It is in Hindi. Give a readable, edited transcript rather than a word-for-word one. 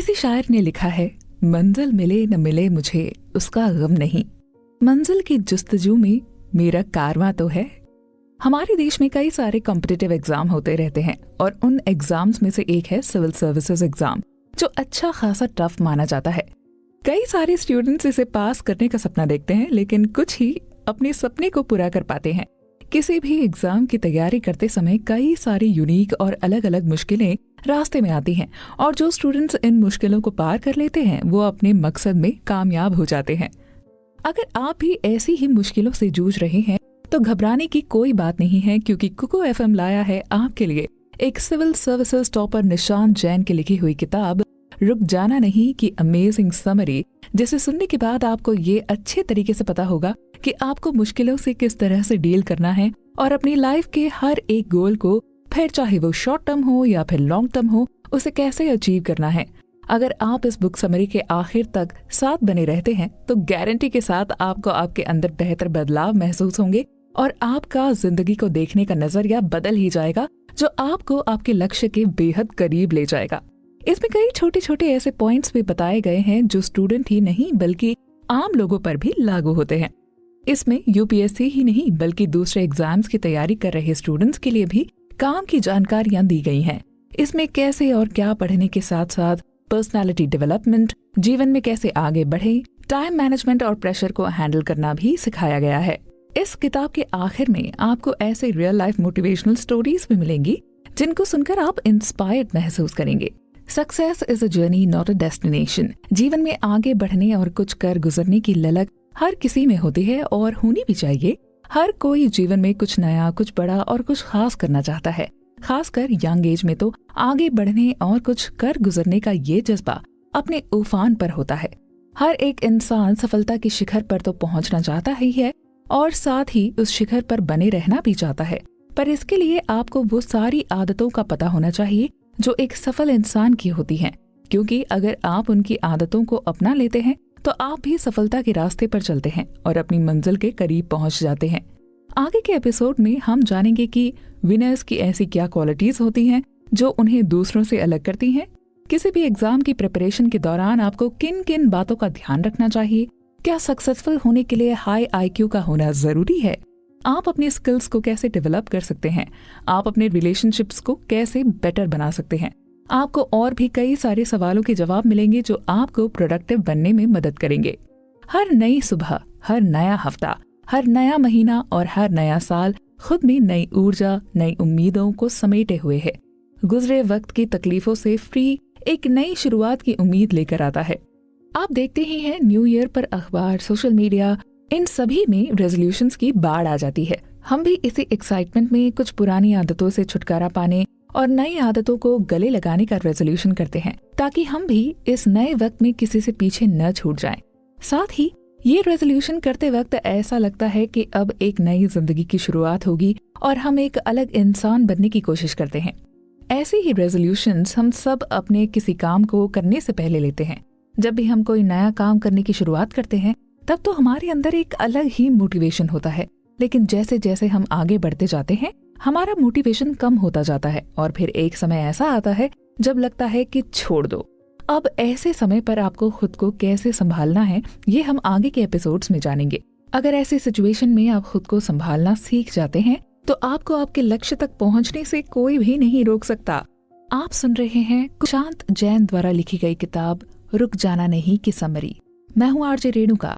किसी शायर ने लिखा है, मंजिल मिले न मिले मुझे उसका गम नहीं, मंजिल की जुस्तजू में मेरा कारवां तो है। हमारे देश में कई सारे कॉम्पिटिटिव एग्जाम होते रहते हैं और उन एग्जाम्स में से एक है सिविल सर्विसेज एग्जाम, जो अच्छा खासा टफ माना जाता है। कई सारे स्टूडेंट्स इसे पास करने का सपना देखते हैं, लेकिन कुछ ही अपने सपने को पूरा कर पाते हैं। किसी भी एग्जाम की तैयारी करते समय कई सारी यूनिक और अलग अलग मुश्किलें रास्ते में आती हैं और जो स्टूडेंट्स इन मुश्किलों को पार कर लेते हैं वो अपने मकसद में कामयाब हो जाते हैं। अगर आप भी ऐसी ही मुश्किलों से जूझ रहे हैं तो घबराने की कोई बात नहीं है, क्योंकि कुकू एफएम लाया है आपके लिए एक civil services topper Nishant Jain की लिखी हुई किताब रुक जाना नहीं की अमेजिंग समरी, जिसे सुनने के बाद आपको ये अच्छे तरीके से पता होगा कि आपको मुश्किलों से किस तरह से डील करना है और अपनी लाइफ के हर एक गोल को, फिर चाहे वो शॉर्ट टर्म हो या फिर लॉन्ग टर्म हो, उसे कैसे अचीव करना है। अगर आप इस बुक समरी के आखिर तक साथ बने रहते हैं तो गारंटी के साथ आपको आपके अंदर बेहतर बदलाव महसूस होंगे और आपका जिंदगी को देखने का नजरिया बदल ही जाएगा, जो आपको आपके लक्ष्य के बेहद करीब ले जाएगा। इसमें कई छोटे छोटे ऐसे पॉइंट्स भी बताए गए हैं जो स्टूडेंट ही नहीं बल्कि आम लोगों पर भी लागू होते हैं। इसमें यूपीएससी ही नहीं बल्कि दूसरे एग्जाम्स की तैयारी कर रहे स्टूडेंट्स के लिए भी काम की जानकारियां दी गई हैं। इसमें कैसे और क्या पढ़ने के साथ साथ पर्सनालिटी डेवलपमेंट, जीवन में कैसे आगे बढ़े, टाइम मैनेजमेंट और प्रेशर को हैंडल करना भी सिखाया गया है। इस किताब के आखिर में आपको ऐसे रियल लाइफ मोटिवेशनल स्टोरीज भी मिलेंगी जिनको सुनकर आप इंस्पायर्ड महसूस करेंगे। Success is a journey not a destination. जीवन में आगे बढ़ने और कुछ कर गुजरने की ललक हर किसी में होती है और होनी भी चाहिए। हर कोई जीवन में कुछ नया, कुछ बड़ा और कुछ खास करना चाहता है। खासकर यंग एज में तो आगे बढ़ने और कुछ कर गुजरने का ये जज्बा अपने उफान पर होता है। हर एक इंसान सफलता के शिखर पर तो पहुंचना चाहता ही है और साथ ही उस शिखर पर बने रहना भी चाहता है, पर इसके लिए आपको वो सारी आदतों का पता होना चाहिए जो एक सफल इंसान की होती हैं, क्योंकि अगर आप उनकी आदतों को अपना लेते हैं तो आप भी सफलता के रास्ते पर चलते हैं और अपनी मंजिल के करीब पहुंच जाते हैं। आगे के एपिसोड में हम जानेंगे कि विनर्स की ऐसी क्या क्वालिटीज होती हैं जो उन्हें दूसरों से अलग करती हैं। किसी भी एग्जाम की प्रिपरेशन के दौरान आपको किन किन बातों का ध्यान रखना चाहिए। क्या सक्सेसफुल होने के लिए हाई आईक्यू का होना जरूरी है? आप अपनी स्किल्स को कैसे डेवलप कर सकते हैं? आप अपने रिलेशनशिप्स को कैसे बेटर बना सकते हैं? आपको और भी कई सारे सवालों के जवाब मिलेंगे जो आपको प्रोडक्टिव बनने में मदद करेंगे। हर नई सुबह, हर नया हफ्ता, हर नया महीना और हर नया साल खुद में नई ऊर्जा, नई उम्मीदों को समेटे हुए है। गुजरे वक्त की तकलीफों से फ्री एक नई शुरुआत की उम्मीद लेकर आता है। आप देखते ही हैं न्यू ईयर पर अखबार, सोशल मीडिया, इन सभी में रेजोल्यूशंस की बाढ़ आ जाती है। हम भी इसी एक्साइटमेंट में कुछ पुरानी आदतों से छुटकारा पाने और नई आदतों को गले लगाने का रेजोल्यूशन करते हैं, ताकि हम भी इस नए वक्त में किसी से पीछे न छूट जाएं। साथ ही ये रेजोल्यूशन करते वक्त ऐसा लगता है कि अब एक नई जिंदगी की शुरुआत होगी और हम एक अलग इंसान बनने की कोशिश करते हैं। ऐसे ही रेजोल्यूशंस हम सब अपने किसी काम को करने से पहले लेते हैं। जब भी हम कोई नया काम करने की शुरुआत करते हैं तब तो हमारे अंदर एक अलग ही मोटिवेशन होता है, लेकिन जैसे जैसे हम आगे बढ़ते जाते हैं हमारा मोटिवेशन कम होता जाता है और फिर एक समय ऐसा आता है जब लगता है कि छोड़ दो। अब ऐसे समय पर आपको खुद को कैसे संभालना है ये हम आगे के एपिसोड्स में जानेंगे। अगर ऐसे सिचुएशन में आप खुद को संभालना सीख जाते हैं तो आपको आपके लक्ष्य तक पहुंचने से कोई भी नहीं रोक सकता। आप सुन रहे हैं निशांत जैन द्वारा लिखी गई किताब रुक जाना नहीं की समरी। मैं हूँ आरजे रेणुका।